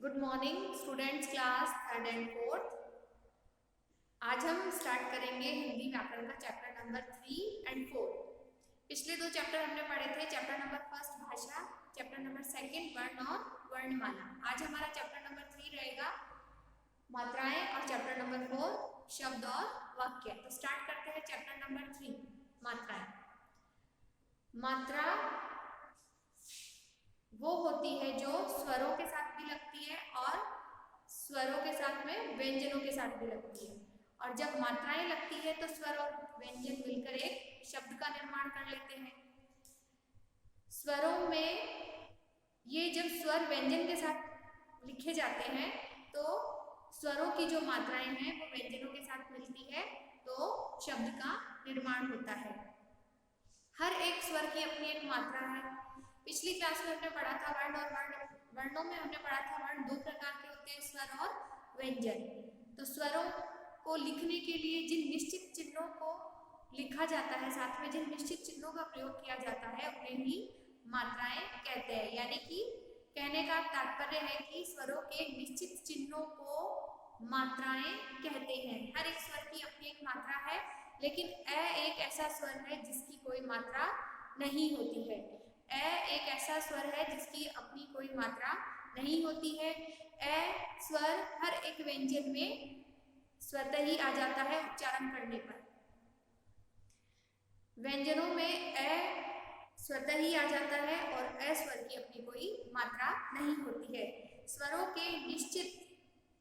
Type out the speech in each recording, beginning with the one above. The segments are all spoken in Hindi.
Good morning students, class third and fourth. आज हम स्टार्ट करेंगे हिंदी व्याकरण का चैप्टर नंबर 3 और 4। पिछले दो चैप्टर हमने पढ़े थे, चैप्टर नंबर फर्स्ट भाषा, चैप्टर नंबर सेकंड वर्ण और वर्णमाला। आज हमारा चैप्टर नंबर 3 रहेगा मात्राएं और चैप्टर नंबर 4 शब्द और वाक्य। तो स्टार्ट करते हैं चैप्टर नंबर 3 मात्राएं। मात्रा वो होती है जो स्वरों के साथ भी लगती है और स्वरों के साथ में व्यंजनों के साथ भी लगती है। और जब मात्राएं लगती है तो स्वर और व्यंजन मिलकर एक शब्द का निर्माण कर लेते हैं। स्वरों में ये जब स्वर व्यंजन के साथ लिखे जाते हैं तो स्वरों की जो मात्राएं हैं वो व्यंजनों के साथ मिलती है तो शब्द का निर्माण होता है। हर एक स्वर की अपनी एक मात्रा है। पिछली क्लास में हमने पढ़ा था वर्ण और वर्णों में हमने पढ़ा था वर्ण दो प्रकार के होते हैं, स्वर और व्यंजन। तो स्वरों को लिखने के लिए जिन निश्चित चिन्हों को लिखा जाता है, साथ में जिन निश्चित चिन्हों का प्रयोग किया जाता है उन्हें ही मात्राएं कहते हैं। यानी कि कहने का तात्पर्य है कि स्वरों के निश्चित चिन्हों को मात्राएं कहते हैं। हर एक स्वर की अपनी एक मात्रा है, लेकिन अ एक ऐसा स्वर है जिसकी कोई मात्रा नहीं होती है। अ एक ऐसा स्वर है जिसकी अपनी कोई मात्रा नहीं होती है। अ स्वर हर एक व्यंजन में स्वतः ही आ जाता है उच्चारण करने पर। व्यंजनों में अ स्वतः ही आ जाता है और अ स्वर की अपनी कोई मात्रा नहीं होती है। स्वरों के निश्चित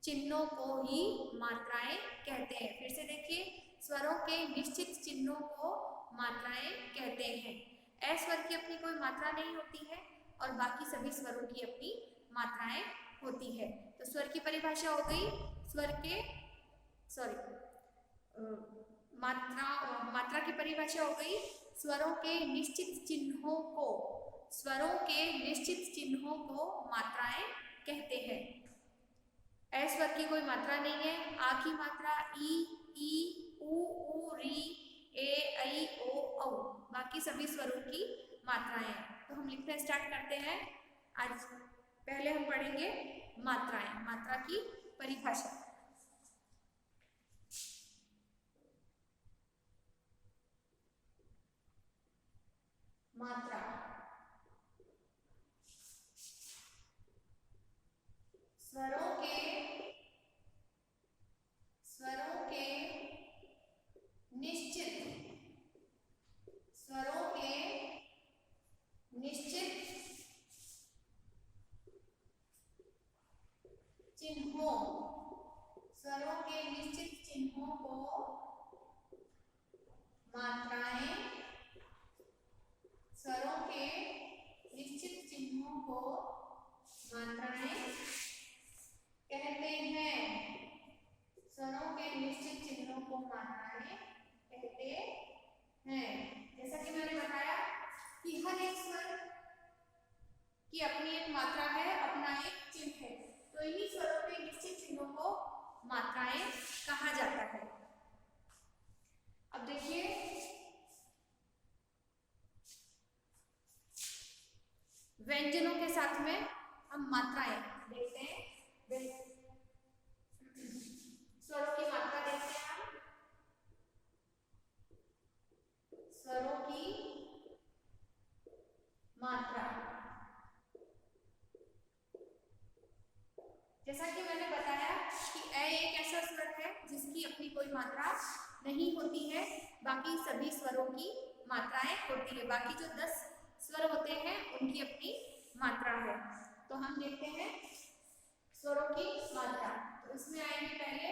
चिन्हों को ही मात्राएं कहते हैं। फिर से देखिए, स्वरों के निश्चित चिन्हों को मात्राएं कहते हैं। अ स्वर की अपनी कोई मात्रा नहीं होती है और बाकी सभी स्वरों की अपनी मात्राएं होती है। तो स्वर की परिभाषा हो गई, स्वर के मात्रा की परिभाषा हो गई, स्वरों के निश्चित चिन्हों को मात्राएं कहते हैं। अ स्वर की कोई मात्रा नहीं है। आ की मात्रा ई, ऊ, री, ए, ऐ, ओ, औ, बाकी सभी स्वरों की मात्राएं हैं। तो हम लिखना स्टार्ट करते हैं। आज पहले हम पढ़ेंगे मात्राएं, मात्रा की परिभाषा। मात्रा स्वरों के निश्चित चिन्हों को मात्राएं कहते हैं। स्वरों के निश्चित चिन्हों को मात्राएं कहते हैं। जैसा कि मैंने बताया कि हर एक स्वर की अपनी एक मात्रा है, अपना एक चिन्ह है, तो इन्हीं स्वरों के निश्चित चिन्हों को मात्राएं कहा जाता है। अब देखिए, व्यंजनों के साथ में हम मात्राएं देखते हैं। स्वरों की मात्रा देखते हैं हम। स्वरों की मात्रा, जैसा कि मैंने बताया कि अ एक ऐसा स्वर है जिसकी अपनी कोई मात्रा नहीं होती है, बाकी सभी स्वरों की मात्राएं होती है। बाकी जो 10 स्वर होते हैं उनकी अपनी मात्रा है। तो हम देखते हैं स्वरों की मात्रा। तो इसमें आएंगे पहले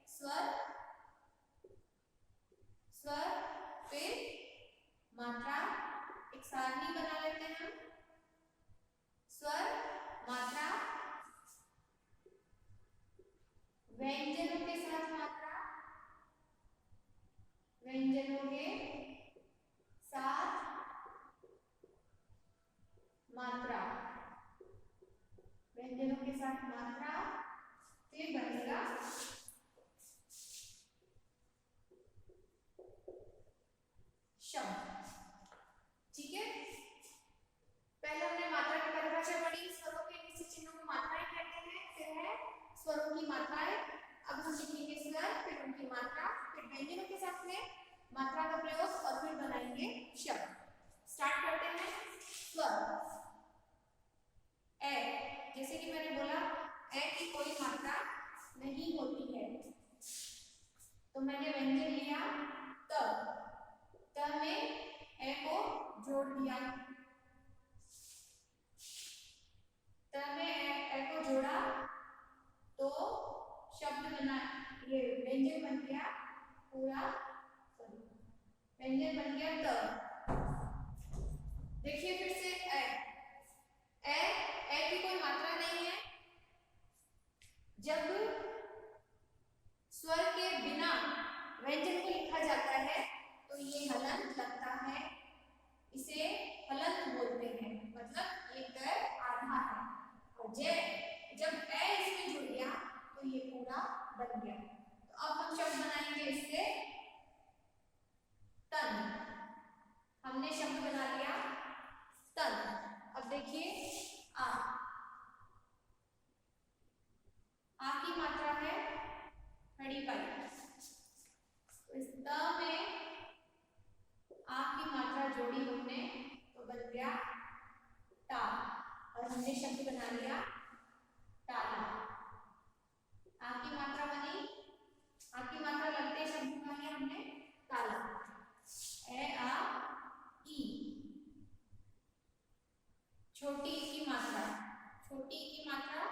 स्वर, फिर मात्रा, एक सारणी बना लेते हैं हम। स्वर, मात्रा, व्यंजनों के साथ मात्रा, व्यंजनों के साथ मात्रा, व्यंजनों के साथ मात्रा, फिर बनेगा शब्द। ठीक है, पहले हमने मात्रा की परिभाषा पढ़ी, स्वरों के निश्चित चिन्हों को मात्राएं कहते हैं। की मात्राएं। अब हम लिखेंगे स्वर, फिर उनकी मात्रा, फिर व्यंजनों के साथ में मात्रा का प्रयोग और फिर बनाएंगे शब्द। स्टार्ट करते हैं। स्वर ए, जैसे कि मैंने बोला ए की कोई मात्रा नहीं होती है, तो मैंने व्यंजन लिया त में ए को जोड़ दिया, त में ए को जोड़ा तो शब्द बना, ये व्यंजन बन गया पूरा, व्यंजन बन गया त। देखिए फिर से ए की कोई मात्रा नहीं है। जब स्वर के बिना व्यंजन को लिखा जाता है तो ये हलंत लगता है, इसे हलंत बोलते हैं, मतलब ये कर आधा है। और जब ए इसमें जुड़ गया तो ये पूरा बन गया। तो अब हम शब्द बनाएंगे इससे तन। हमने शब्द बना लिया तन। अब देखिए आ की मात्रा है खड़ी पाई, तो इस त में आ की मात्रा जोड़ी हमने तो बन गया टा, और हमने शब्द बना लिया ताला। आ की मात्रा बनी, आ की मात्रा लगते शब्द बना लिया हमने ताला। ए आ ई, छोटी ई की मात्रा, छोटी ई की मात्रा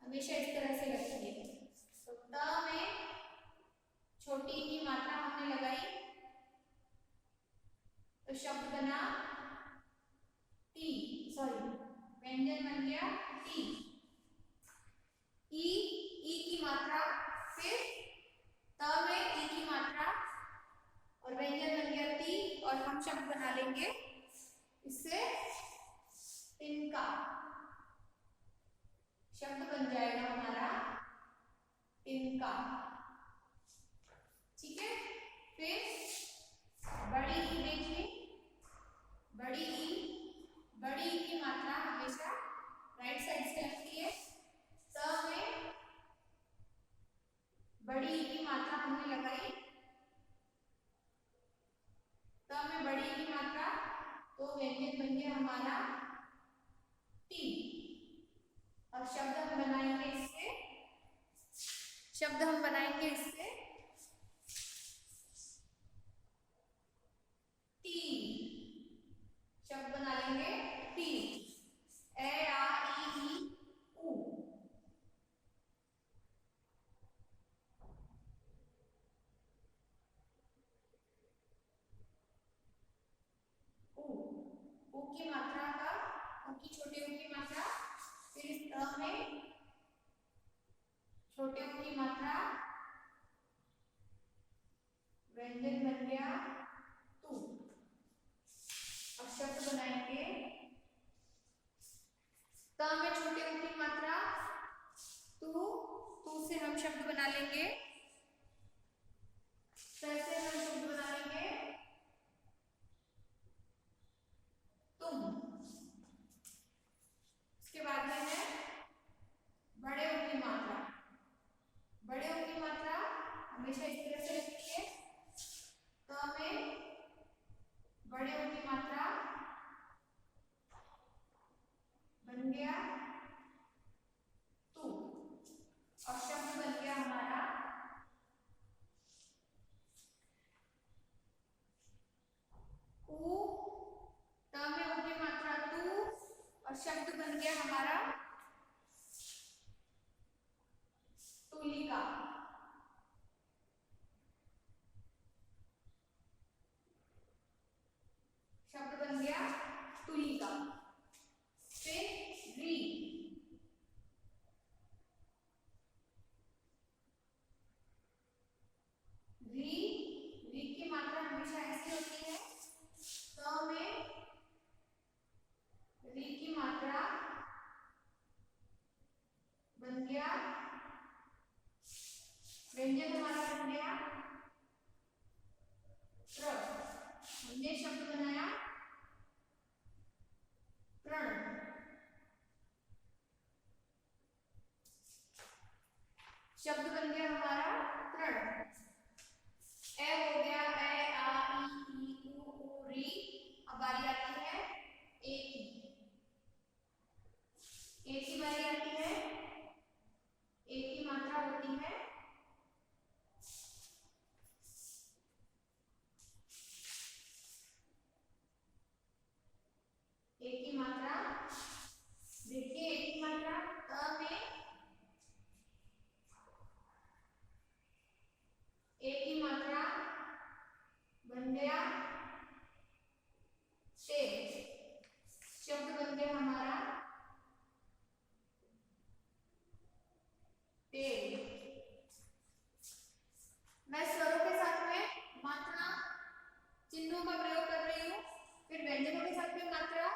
हमेशा इस तरह से लगती है, तो त में छोटी ई की मात्रा हमने लगाई तो शब्द बना टी, सॉरी व्यंजन बन गया टी। ई की मात्रा, फिर त में ई की मात्रा और व्यंजन बन गया टी, और हम शब्द बना लेंगे इससे तिनका। शब्द बन जाएगा हमारा तिनका, ठीक है। फिर बड़ी ई, देखिए बड़ी ई की मात्रा हमेशा राइट साइड से लगती है। त में बड़ी ई की मात्रा हमने लगाई, त में बड़ी ई की मात्रा, तो व्यंजन बन गया हमारा टी। और शब्द हम बनाएंगे इससे, शब्द हम बनाएंगे इससे टी, शब्द बना लेंगे टी। ए आ ई ऊ, ऊ की मात्रा का, ऊ की छोटे ऊ की मात्रा, फिर इस त में छोटे ऊ की मात्रा, व्यंजन बन गया तू। अब शब्द बनाएंगे त में छोटे ऊ की मात्रा तू से हम शब्द बना लेंगे, कैसे हम शब्द बना लेंगे तुम। इसके बाद में है बड़े ऊ की मात्रा, बड़े ऊ की मात्रा हमेशा इस तरह से लगती है, त में बड़े ऊ की मात्रा बन गया तू, और शब्द बन गया हमारा ऊ। त में ऊ की मात्रा तू, और शब्द बन गया हमारा तुलिका। शब्द बन गया तुलिका। फिर री, री की मात्रा हमेशा ऐसी होती है, त में री की मात्रा बन गया, व्यंजन हमारा बन गया प्र। हमने शब्द बनाया प्रण। शब्द बन गया हमारा तृण। ए हो गया ए आ ई ऊ री। अब बारी आती है ए की। ए की बारी आती है। ए की मात्रा होती है ए की मात्रा। देखिए ए की मात्रा त में ए की मात्रा बन गया ते। शब्द बन गया हमारा ते। मैं स्वरों के साथ में मात्रा चिन्हों का प्रयोग कर रही हूँ, फिर व्यंजनों के साथ में मात्रा,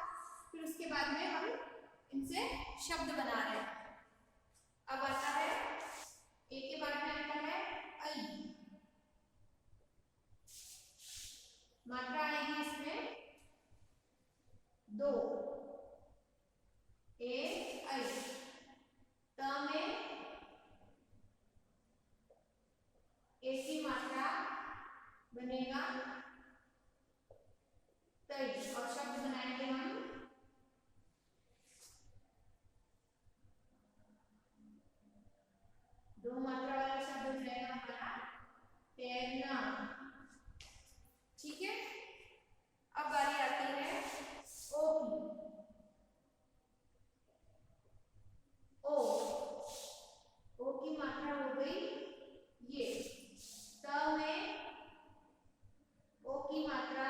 फिर उसके बाद में हम इनसे शब्द बना रहे हैं। अब आता है ए के बाद में आता है ऐ। मात्रा आएगी इसमें दो। ए ऐ। त में ए की मात्रा बनेगा तई और शब्द बनाएंगे हम दो मात्रा वाला शब्द हो जाएगा हमारा तैरना। ठीक है। अब बारी आती है ओ की। ओ की मात्रा हो गई ये। त में ओ की मात्रा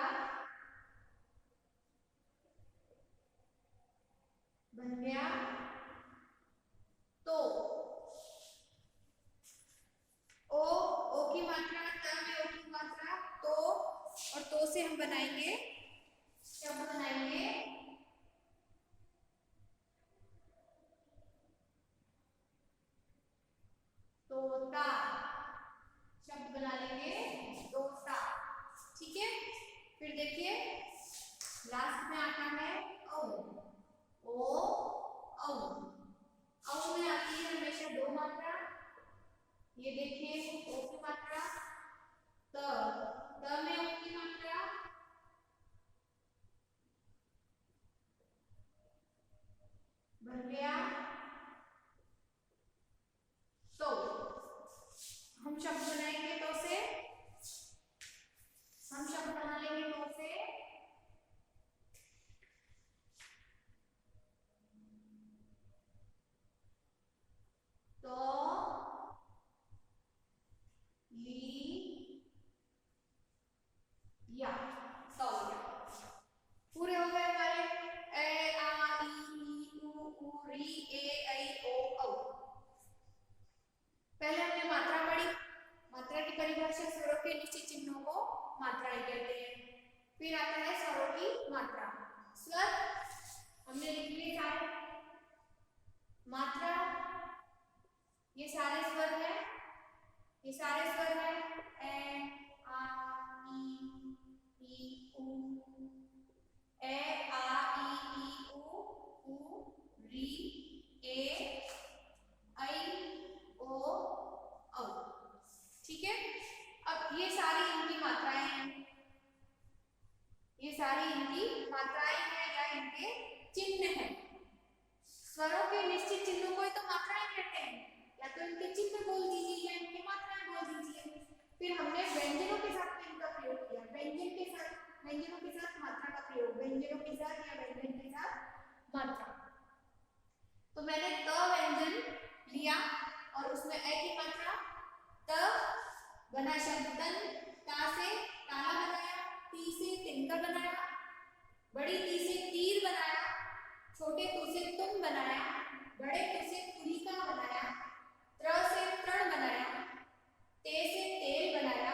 बन गया तो। ओ की मात्रा, त में ओ की मात्रा तो, और तो से हम बनाएंगे शब्द बनाएंगे तोता। शब्द बना लेंगे तोता। ठीक है। फिर देखिए लास्ट में आता है औ। औ में आती है हमेशा दो मात्रा। ये देखिए ओ की मात्रा त में ओ की मात्रा बन गया तो। हम शब्द बनाएंगे तो से, हम शब्द बना लेंगे तो से तो ली या तौलिया। पूरे हो गए हमारे ए आ ई ऊ री ए ऐ ओ औ। पहले हमने मात्रा पढ़ी। मात्रा की परिभाषा स्वरों के निश्चित चिन्हों को मात्राएं कहते हैं। फिर आता है स्वरों की मात्रा। स्वर हमने लिख लिए सारे। मात्रा ये सारे स्वर हैं, ये सारे स्वर हैं ए आ ई ऊ, ए आ ई ऊ री ए ऐ ओ औ। ठीक है। अब ये सारी इनकी मात्राएं हैं, ये सारी इनकी मात्राएं हैं या इनके चिन्ह हैं। स्वरों के निश्चित चिन्हों को ही तो मात्राएं कहते हैं। या तो इनके चिन्ह बोल दीजिए या इनकी मात्राएं बोल दीजिए। फिर हमने व्यंजनों के साथ में इनका प्रयोग किया। व्यंजन के साथ, व्यंजनों के साथ मात्रा का प्रयोग, व्यंजनों के साथ या व्यंजन के साथ मात्रा। तो मैंने त व्यंजन लिया और उसमें ए की मात्रा त बना शब्द तन। ता से ताला बनाया, ती से तिनका बनाया, बड़ी ती से तीर बनाया, छोटे तू से तुम बनाया, बड़े तू से तुलिका बनाया, त्र से तृण बनाया, ते से तेल बनाया,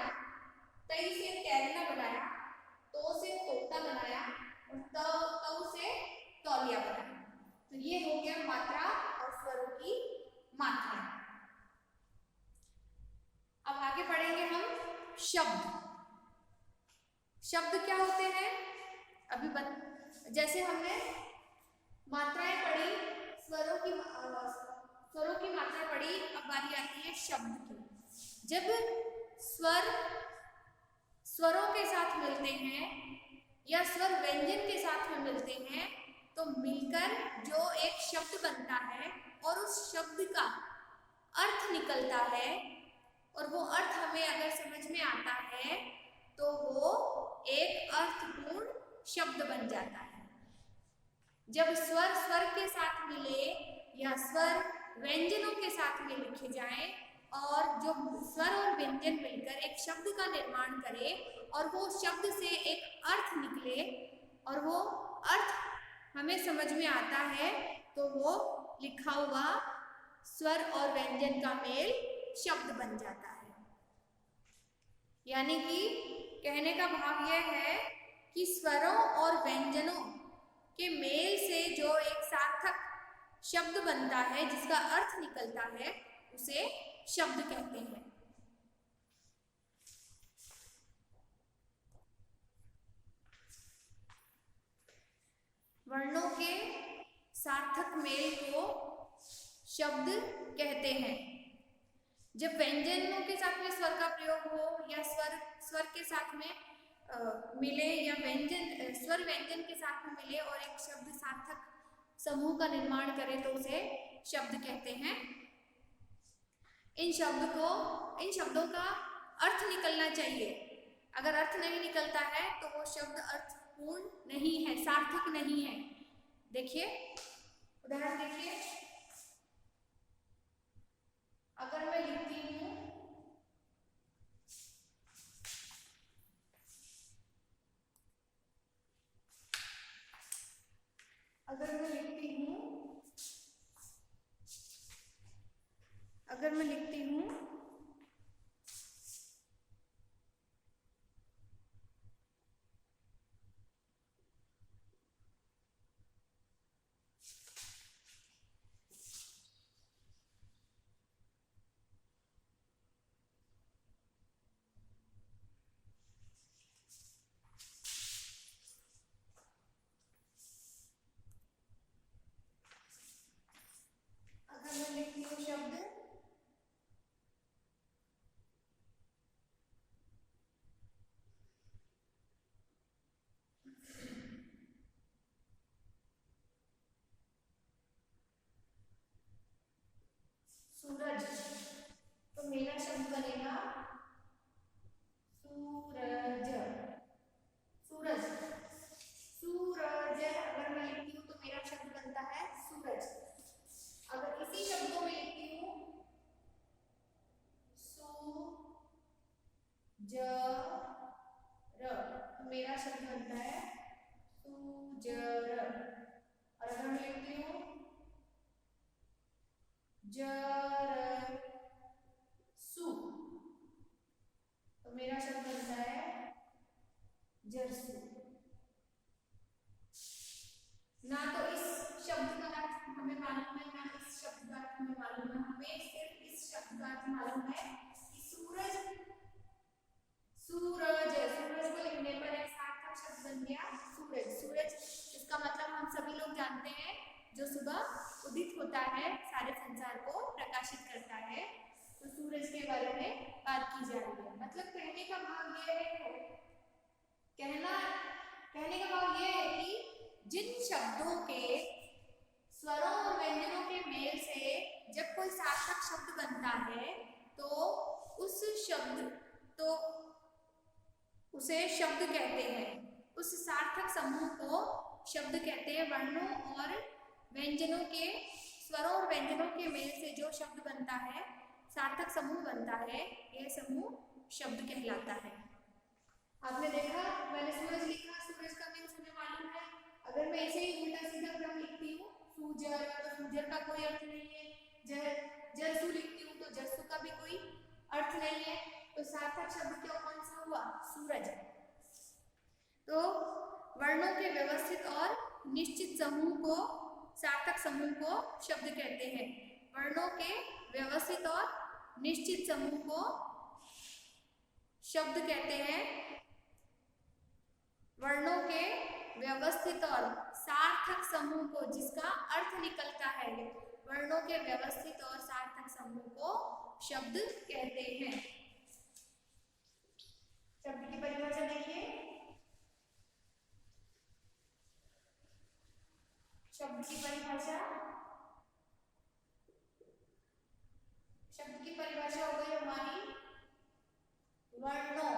तई से तैरना बनाया, तो से तोता बनाया और तौ से तौलिया बनाया। तो ये हो गया मात्रा और स्वरों की मात्रा। अब आगे पढ़ेंगे हम शब्द। शब्द क्या होते हैं अभी जैसे हमने मात्राएं पढ़ी, स्वरों की मात्रा पढ़ी। अब बारी आती है शब्द की। जब स्वर स्वरों के साथ मिलते हैं या स्वर व्यंजन के साथ में मिलते हैं तो मिलकर जो एक शब्द बनता है और उस शब्द का अर्थ निकलता है और वो अर्थ हमें अगर समझ में आता है तो वो एक अर्थपूर्ण शब्द बन जाता है। जब स्वर स्वर के साथ मिले या स्वर व्यंजनों के साथ में लिखे जाएं और जो स्वर और व्यंजन मिलकर एक शब्द का निर्माण करे और वो शब्द से एक अर्थ निकले और वो अर्थ हमें समझ में आता है तो वो लिखा हुआ स्वर और व्यंजन का मेल शब्द बन जाता है। यानी कि कहने का भाव यह है कि स्वरों और व्यंजनों के मेल से जो एक सार्थक शब्द बनता है जिसका अर्थ निकलता है उसे शब्द कहते हैं। वर्णों के सार्थक मेल को शब्द कहते हैं। जब व्यंजनों के साथ में स्वर का प्रयोग हो या स्वर के साथ में मिले या व्यंजन स्वर व्यंजन के साथ में मिले और एक शब्द सार्थक समूह का निर्माण करे तो उसे शब्द कहते हैं। इन शब्दों का अर्थ निकलना चाहिए। अगर अर्थ नहीं निकलता है तो वो शब्द अर्थपूर्ण नहीं है, सार्थक नहीं है। देखिए उदाहरण देखिए, अगर मैं लिखती हूँ अगर मैं लिखती हूँ शब्द सूरज, तो मेरा शब्द बनेगा सूरज। सूरज सूरज अगर मैं लिखती हूँ तो मेरा शब्द बनता है सूरज। अगर इसी शब्दों में लिखती हूँ तो मेरा शब्द बनता है सूजर। और अगर मैं लिखती हूँ जरसु तो मेरा शब्द बनता है जरसु। ना तो इस शब्द का अर्थ हमें मालूम है, ना इस शब्द का अर्थ हमें मालूम है। हमें सिर्फ इस शब्द का अर्थ मालूम है कि सूरज को लिखने पर एक सार्थक शब्द बन गया सूरज। सूरज इसका मतलब हम सभी लोग जानते हैं, जो सुबह उदित होता है, सारे संसार को प्रकाशित करता है। तो सूरज के बारे में बात की जा रही है। मतलब कहने का भाव ये है कि जिन शब्दों के स्वरों और व्यंजनों के मेल से जब कोई सार्थक शब्द बनता है तो उसे शब्द कहते हैं। उस सार्थक समूह को शब्द कहते हैं। वर्णों और व्यंजनों के स्वरों और व्यंजनों के मेल से जो शब्द बनता है, सार्थक समूह बनता है, यह समूह शब्द कहलाता है। आपने देखा, मैंने सूरज लिखा, सूरज का मीन्स हमें मालूम है। अगर मैं ऐसे ही उल्टा सीधा क्रम लिखती हूँ सूजर, तो सूजर का कोई अर्थ नहीं है। जरसु लिखती हूँ तो जरसु का भी कोई अर्थ नहीं है। तो सार्थक शब्द क्यों कौन सा हुआ? सूरज। तो वर्णों के व्यवस्थित और निश्चित समूह को, सार्थक समूह को शब्द कहते हैं। वर्णों के व्यवस्थित और निश्चित समूह को शब्द कहते हैं। वर्णों के व्यवस्थित और सार्थक समूह को, जिसका अर्थ निकलता है, वर्णों के व्यवस्थित और सार्थक समूह को शब्द कहते हैं। शब्द की परिभाषा देखिए। शब्द की परिभाषा, शब्द की परिभाषा हो गई हमारी वर्णों,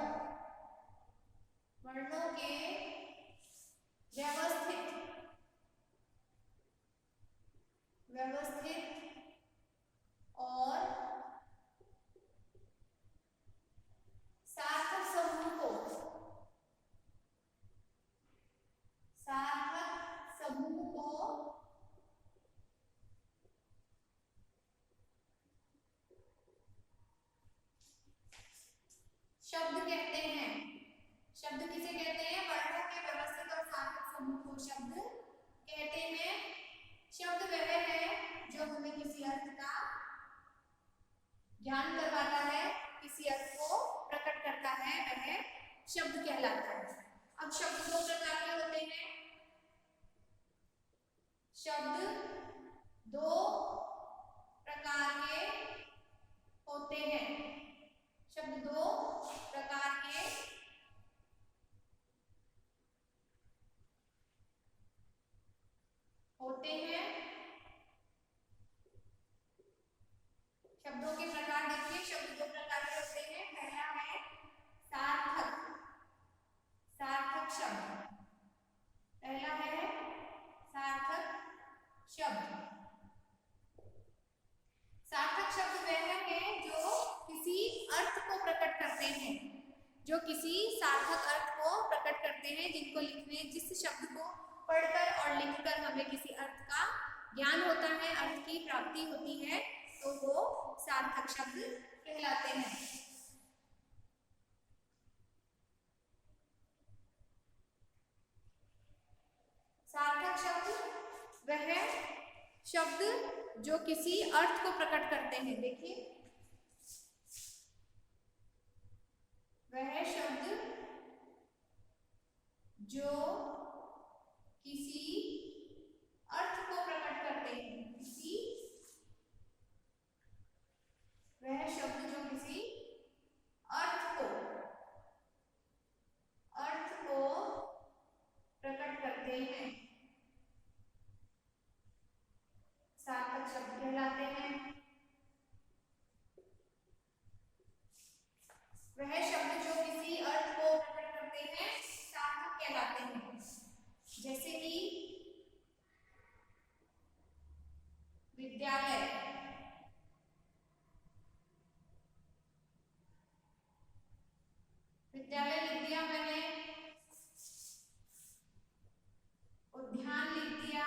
वर्णों के व्यवस्थित और सार्थक समूह को, सार्थक समूह को शब्द कहते हैं। शब्द किसे कहते हैं? वर्णों के व्यवस्थित और सार्थक समूह को शब्द कहते हैं। शब्द वह है जो हमें किसी अर्थ का ज्ञान करवाता है, किसी अर्थ को प्रकट करता है, वह शब्द कहलाता है। अब शब्द दो प्रकार के होते हैं। शब्द दो प्रकार के होते हैं। शब्द दो प्रकार के होते हैं। शब्दों के प्रकार देखिए। शब्द दो प्रकार के होते हैं। पहला है सार्थक, सार्थक शब्द। पहला है सार्थक शब्द। सार्थक शब्द वह है जो किसी अर्थ को प्रकट करते हैं, जो किसी सार्थक अर्थ को प्रकट करते हैं, जिनको लिखने, जिस शब्द को पढ़कर और लिखकर हमें किसी अर्थ का ज्ञान होता है, अर्थ की प्राप्ति होती है, तो वो सार्थक शब्द कहलाते हैं। सार्थक शब्द वह शब्द जो किसी अर्थ को प्रकट करते हैं। देखिए, वह शब्द जो किसी अर्थ को प्रकट करते हैं, किसी, वह शब्द जो किसी अर्थ को प्रकट करते हैं, सार्थक शब्द कहलाते हैं। वह शब्द जो किसी अर्थ को प्रकट करते हैं सार्थक कहलाते हैं। जैसे कि विद्यालय, विद्यालय लिख दिया मैंने, उद्यान लिख दिया,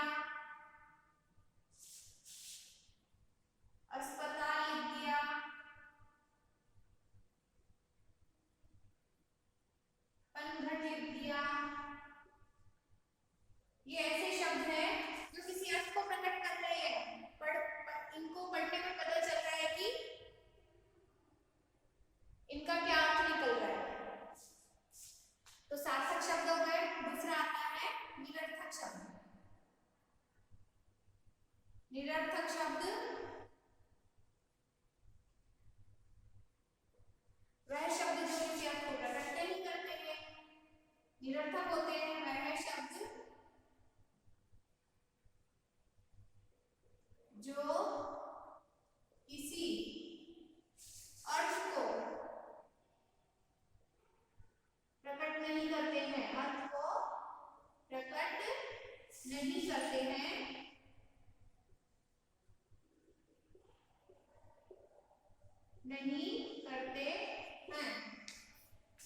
अस्पताल लिख दिया, पनघट लिख दिया। ये ऐसे शब्द हैं जो किसी अर्थ को प्रकट कर रहे हैं। इनको पढ़ने में पता चल रहा है कि इनका क्या अर्थ निकल रहा है, तो सार्थक शब्द हो गए। दूसरा आता है निरर्थक शब्द। निरर्थक शब्द वह शब्द जो किसी अर्थ को प्रकट नहीं करते हैं। निरर्थक होते हैं वह शब्द जो किसी अर्थ को प्रकट नहीं करते हैं, अर्थ को प्रकट नहीं करते हैं, नहीं करते हैं।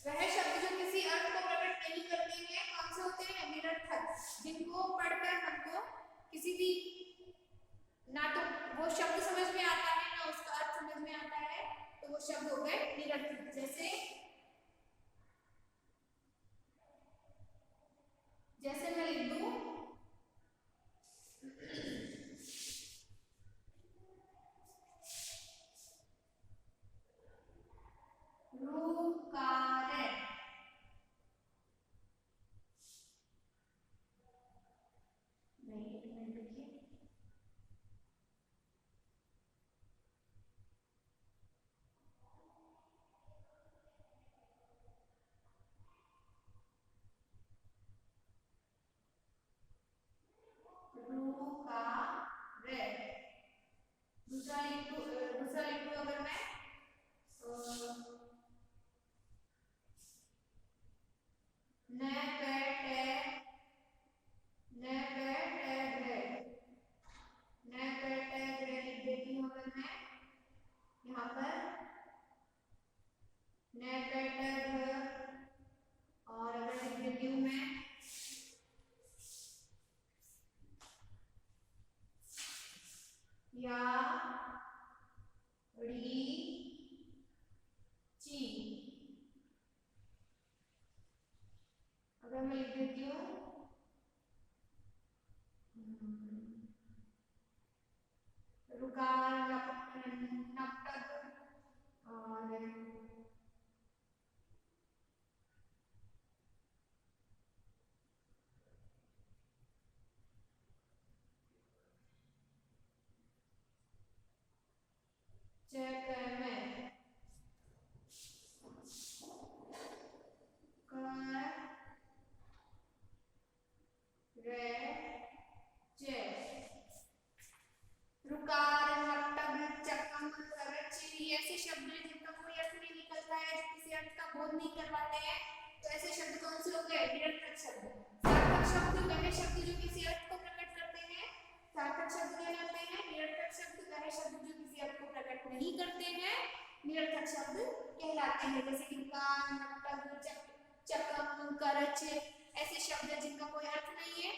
वह शब्द जो किसी अर्थ को प्रकट नहीं करते हैं कौन से होते हैं? निरर्थक, जिनको पढ़कर हमको किसी भी, ना तो वो शब्द समझ में आता है ना उसका अर्थ समझ में आता है, तो वो शब्द हो गए निरर्थक। जैसे मैं लिख दूं रूपकारक, नहीं, एक मिनट देखिए, ऋकार। दूसरा लिखूं अगर मैं लिख देती हूँ अगर मैं यहाँ पर और अगर लिख देती हूँ मैं या री ची, अगर मैं लिख देती हूँ रुकार नपटक और चेक में ऐसे शब्द हैं जिनका कोई अर्थ नहीं निकलता है, जो किसी अर्थ का बोध नहीं करवाते हैं, तो ऐसे शब्द कौन से हो गए? निरर्थक शब्द। सार्थक शब्द वह शब्द जो किसी अर्थ को प्रकट करते हैं, सार्थक शब्द कहलाते हैं। निरर्थक शब्द वह शब्द जो किसी अर्थ को प्रकट नहीं करते हैं, निरर्थक शब्द कहलाते हैं। जैसे कि कान, नपटक, चकम, करच ऐसे शब्द जिनका कोई अर्थ नहीं है,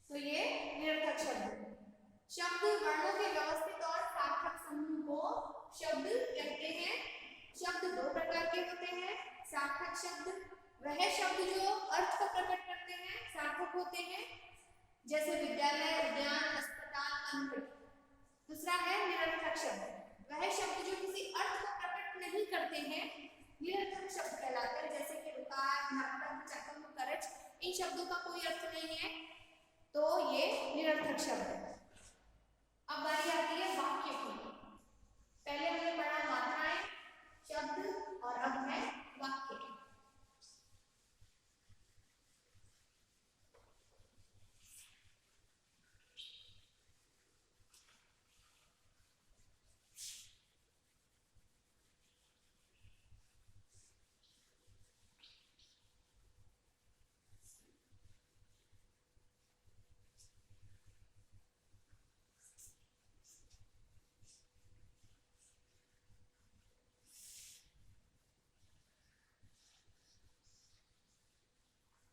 तो ये निरर्थक शब्द। शब्द वर्णों के व्यवस्थित और सार्थक समूह को शब्द कहते हैं। शब्द दो प्रकार के होते हैं। सार्थक शब्द वह शब्द जो अर्थ को प्रकट करते हैं, सार्थक होते हैं, जैसे विद्यालय, उद्यान, अस्पताल, मंदिर। दूसरा है निरर्थक शब्द, वह शब्द जो किसी अर्थ को प्रकट नहीं करते हैं, निरर्थक शब्द कहलाते हैं। जैसे कि रुकार, नपटक, चकम, करच, इन शब्दों का कोई अर्थ नहीं है, तो ये निरर्थक शब्द है। अब बारी आती है वाक्य की। पहले हमने पढ़ा मात्राएं, शब्द, और अब है वाक्य।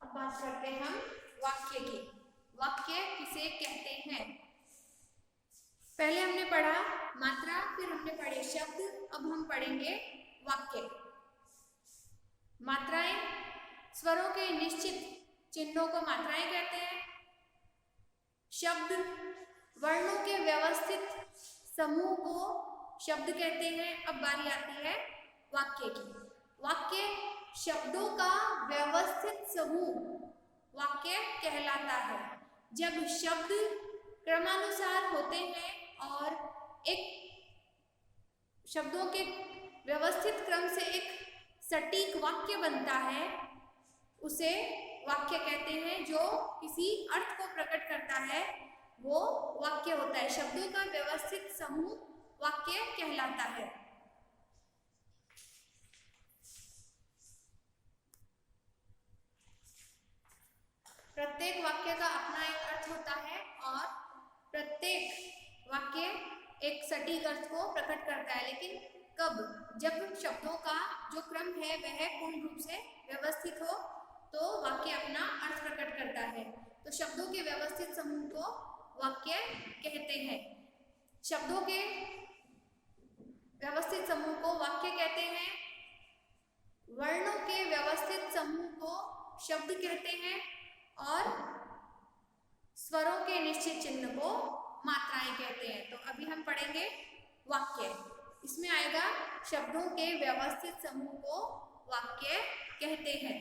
बात करते हैं हम वाक्य की। वाक्य किसे कहते हैं? पहले हमने पढ़ा मात्रा, फिर हमने पढ़े शब्द, अब हम पढ़ेंगे वाक्य। मात्राएं, स्वरों के निश्चित चिन्हों को मात्राएं कहते हैं। शब्द, वर्णों के व्यवस्थित समूह को शब्द कहते हैं। अब बारी आती है वाक्य की। वाक्य शब्दों का व्यवस्थित समूह वाक्य कहलाता है। जब शब्द क्रमानुसार होते हैं और एक शब्दों के व्यवस्थित क्रम से एक सटीक वाक्य बनता है, उसे वाक्य कहते हैं। जो किसी अर्थ को प्रकट करता है वो वाक्य होता है। शब्दों का व्यवस्थित समूह वाक्य कहलाता है। प्रत्येक वाक्य का अपना एक अर्थ होता है और प्रत्येक वाक्य एक सटीक अर्थ को प्रकट करता है। लेकिन कब? जब शब्दों का जो क्रम है वह पूर्ण रूप से व्यवस्थित हो, तो वाक्य अपना अर्थ प्रकट करता है। तो शब्दों के व्यवस्थित समूह को वाक्य कहते हैं। शब्दों के व्यवस्थित समूह को वाक्य कहते हैं। वर्णों के व्यवस्थित समूह को शब्द कहते हैं और स्वरों के निश्चित चिन्ह को मात्राएं कहते हैं। तो अभी हम पढ़ेंगे वाक्य। इसमें आएगा शब्दों के व्यवस्थित समूह को वाक्य कहते हैं।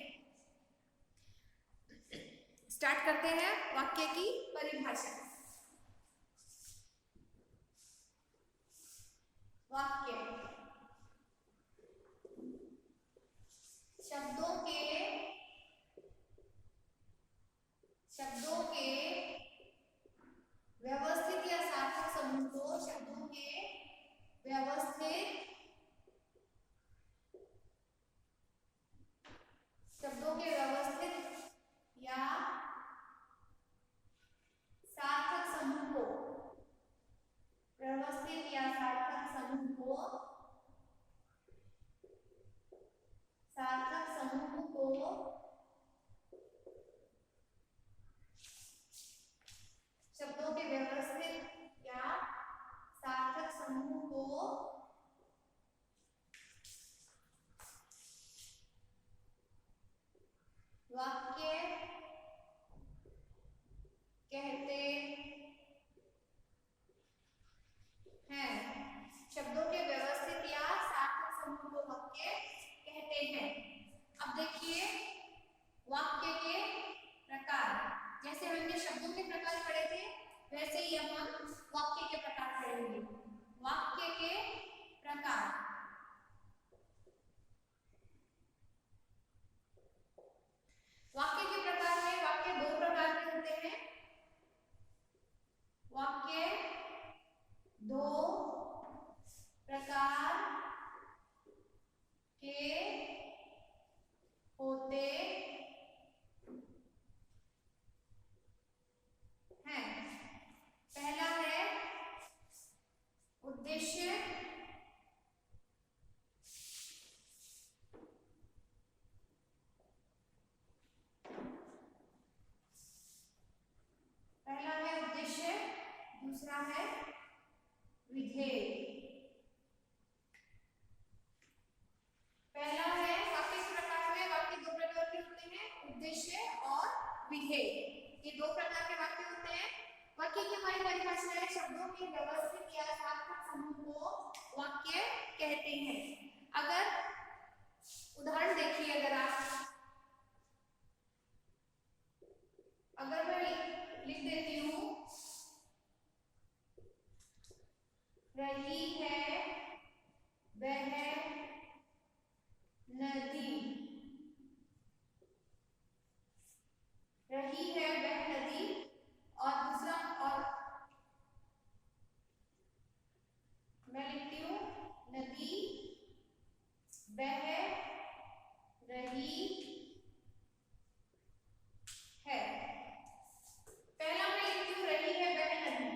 स्टार्ट करते हैं वाक्य की परिभाषा। वाक्य शब्दों के व्यवस्थित या सार्थक समूह को शब्दों के व्यवस्थित या सार्थक समूह को वाक्य कहते हैं। शब्दों के व्यवस्थित या सार्थक समूह को वाक्य कहते हैं। अब देखिए वाक्य के प्रकार, जैसे हमने शब्दों के प्रकार पढ़े थे वैसे ही अब हम वाक्य के प्रकार पढ़ेंगे। वाक्य के प्रकार, वाक्य के प्रकार में वाक्य दो प्रकार के होते हैं। वाक्य दो प्रकार के होते हैं। पहला है उद्देश्य, दूसरा है विधेय। पहला है वाक्य के प्रकार में वाक्य दो प्रकार के होते हैं, उद्देश्य और विधेय। ये दो प्रकार के वाक्य होते हैं। वाक्य की हमारी परिभाषा है शब्दों के व्यवस्थित या सार्थक समूह को वाक्य कहते हैं। अगर उदाहरण देखिए, अगर मैं लिख देती हूँ रही है वह नदी, रही है वह नदी, और दूसरा, और मैं लिखती हूँ नदी बह रही है। पहला मैं लिखती हूँ रही है वह नदी,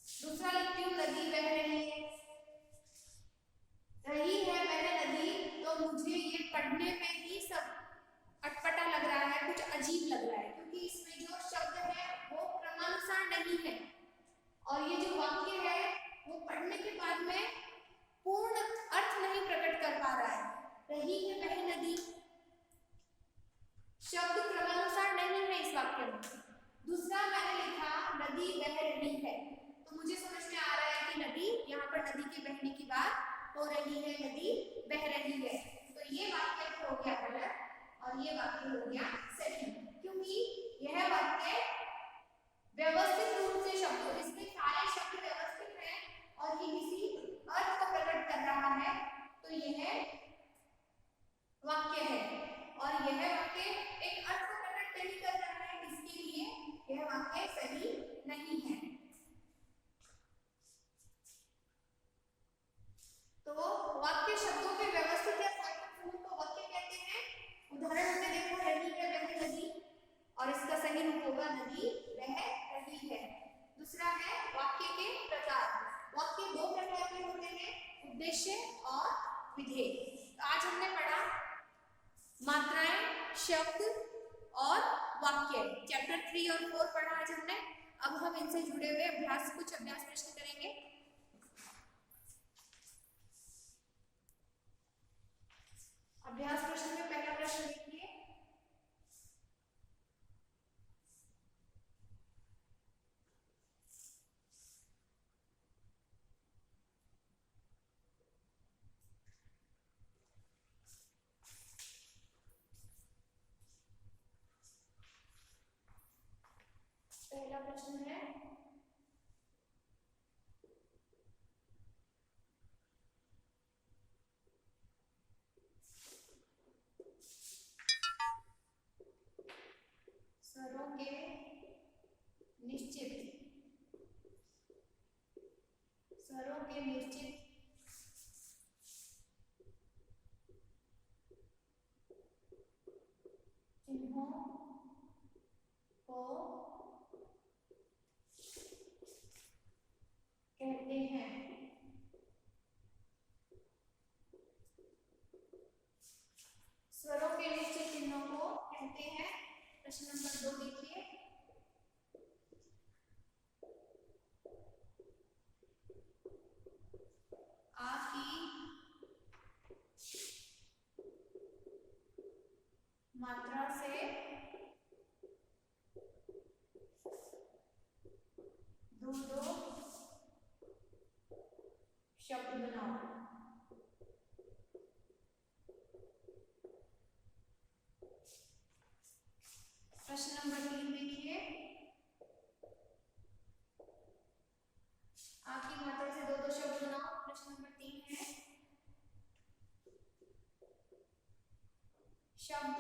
दूसरा लिखती हूँ नदी बह रही है। रही है वह नदी, तो मुझे ये पढ़ने में ही सब अटपटा लग रहा है, कुछ अजीब लग रहा है, क्योंकि इसमें जो शब्द है वो क्रमानुसार नहीं है, और ये जो वाक्य है वो पढ़ने के बाद में पूर्ण अर्थ नहीं प्रकट कर पा रहा है। रही है वह नदी, शब्द क्रमानुसार नहीं है इस वाक्य में। दूसरा मैंने लिखा नदी बह रही है, तो मुझे समझ में आ रहा है कि नदी, यहाँ पर नदी के बहने की बात हो रही है, नदी बह रही है। तो ये वाक्य हो गया गलत और ये वाक्य हो गया सही, क्योंकि यह वाक्य व्यवस्थित रूप से शब्दों, इसमें सारे शब्द व्यवस्थित हैं और ये किसी अर्थ को प्रकट कर रहा है, तो यह वाक्य है। और यह वाक्य एक अर्थ को प्रकट नहीं कर रहा है, इसके लिए यह वाक्य सही नहीं है। तो वाक्य शब्दों के व्यवस्थित या सार्थक समूह को वाक्य कहते हैं। उदाहरण हमने देखा रही है वह नदी, और इसका सही रूप होगा नदी बह रही है। दूसरा है वाक्य के प्रकार, वाक्य दो प्रकार के होते हैं, उद्देश्य और विधेय। आज हमने पढ़ा मात्राएं, शब्द और वाक्य, चैप्टर 3 और 4 पढ़ा आज हमने। अब हम इनसे जुड़े हुए कुछ अभ्यास प्रश्न करेंगे। अभ्यास प्रश्न में पहला प्रश्न देखिए, पहला प्रश्न है स्वरों के निश्चित चिन्हों को कहते शब्द बनाओ। प्रश्न नंबर 3 देखिए, आपकी मात्रा से दो दो शब्द बनाओ। प्रश्न नंबर 3 है, शब्द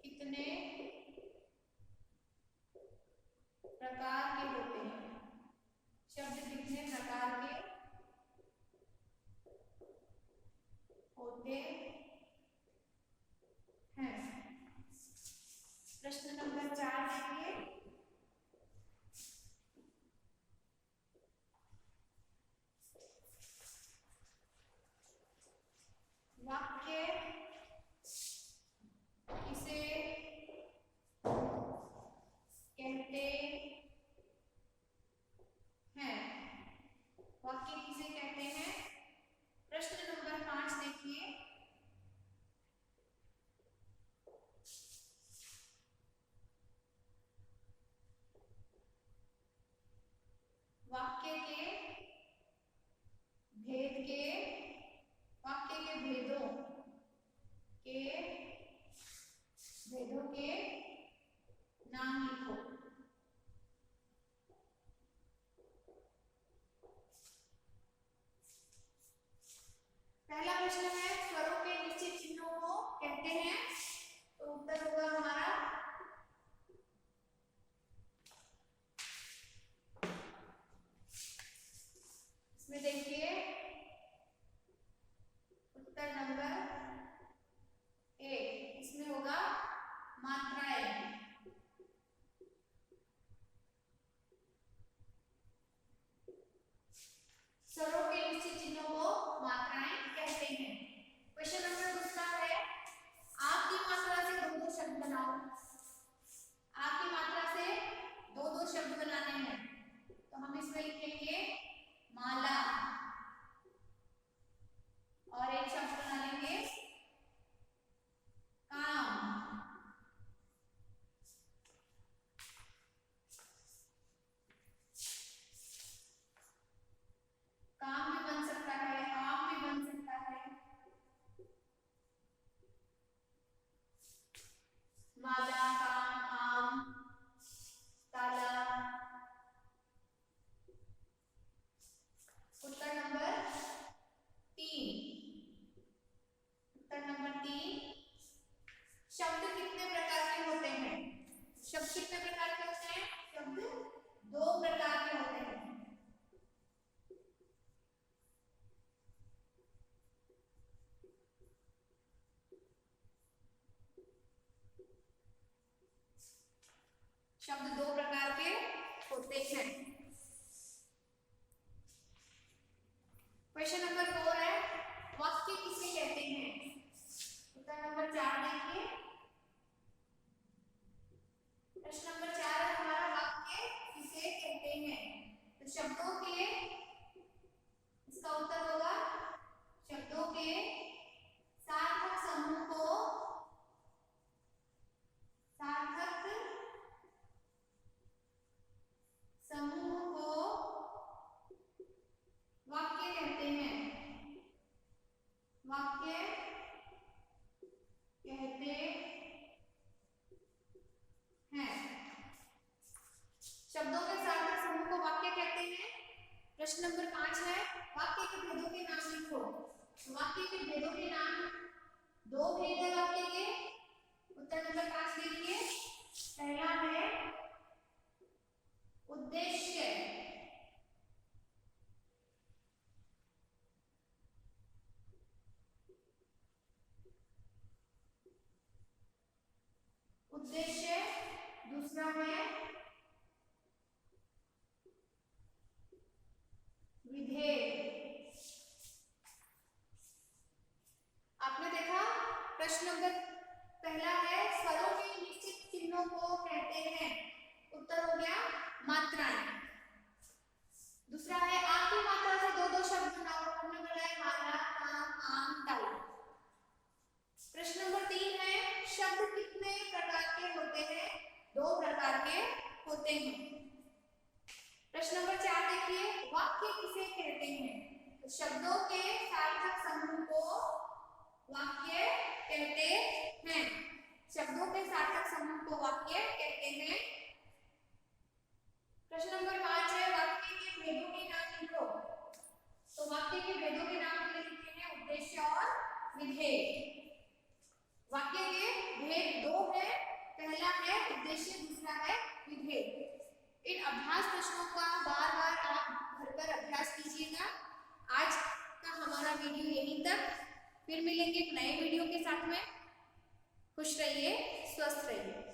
कितने प्रकार के होते हैं? शब्द कितने प्रकार के होते हैं? प्रश्न नंबर 4 देखिए, वाक्य किसे कहते हैं? वाक्य किसे कहते हैं? प्रश्न नंबर 5 देखिए, वाक्य के भेद के, वाक्य के भेदों के नाम लिखो। पहला प्रश्न है, स्वरों के निश्चित चिन्हों को कहते हैं, तो उत्तर होगा हमारा इसमें देखिए उत्तर नंबर 1, इसमें होगा मात्राएं। स्वरों के निश्चित चिन्हों को मात्राएं कहते हैं। क्वेश्चन नंबर दूसरा है, आपकी मात्रा से दो दो शब्द बनाओ। आपकी मात्रा से दो दो शब्द बनाने हैं, तो हम इसमें लिखेंगे माला, और एक शब्द बना लेंगे काम। काम भी बन सकता है, आम भी बन सकता है, माला, काम, आम, ताला। उत्तर नंबर 3, उत्तर नंबर 3, शब्द कितने प्रकार के होते हैं? शब्द कितने प्रकार के होते हैं? शब्द 2 प्रकार के होते हैं। शब्द 2 प्रकार के होते हैं। क्वेश्चन नंबर 4 है, वाक्य किसे कहते हैं? उत्तर नंबर 4 देखिए, प्रश्न नंबर 4 है हमारा, वाक्य किसे कहते हैं? तो शब्दों के, इसका उत्तर होगा शब्दों के सार्थक समूह को, सार्थक समूह को वाक्य कहते हैं। वाक्य कहते हैं। शब्दों के सार्थक समूह को वाक्य कहते हैं। प्रश्न नंबर 5 है, वाक्य के भेदों के नाम लिखो। वाक्य के भेदों के नाम, 2 भेद है वाक्य के। उत्तर नंबर 5 देखिए, पहला है उद्देश्य, उद्देश्य। दूसरा है विधेय। आपने देखा प्रश्न नंबर पहला है, स्वरों के निश्चित चिन्हों को कहते हैं, उत्तर हो गया मात्राएं। दूसरा है, आपकी मात्रा से दो दो शब्द बनाओ। हमने बनाया माला, काम, आम, ताला। प्रश्न नंबर 3 है, शब्द कितने प्रकार के होते हैं? 2 प्रकार के होते हैं। प्रश्न नंबर 4 देखिए, वाक्य किसे कहते हैं? तो शब्दों के सार्थक समूह को वाक्य कहते हैं। शब्दों के सार्थक समूह को वाक्य कहते हैं। प्रश्न नंबर 5 है, वाक्य के भेदों के नाम लिखो। तो वाक्य के भेदों के नाम हमने लिखे हैं उद्देश्य और विधेय। वाक्य के भेद दो है, पहला है उद्देश्य, दूसरा है विधेय। इन अभ्यास प्रश्नों का बार बार आप घर पर अभ्यास कीजिएगा। आज का हमारा वीडियो यहीं तक, फिर मिलेंगे एक नए वीडियो के साथ में। खुश रहिए, स्वस्थ रहिए।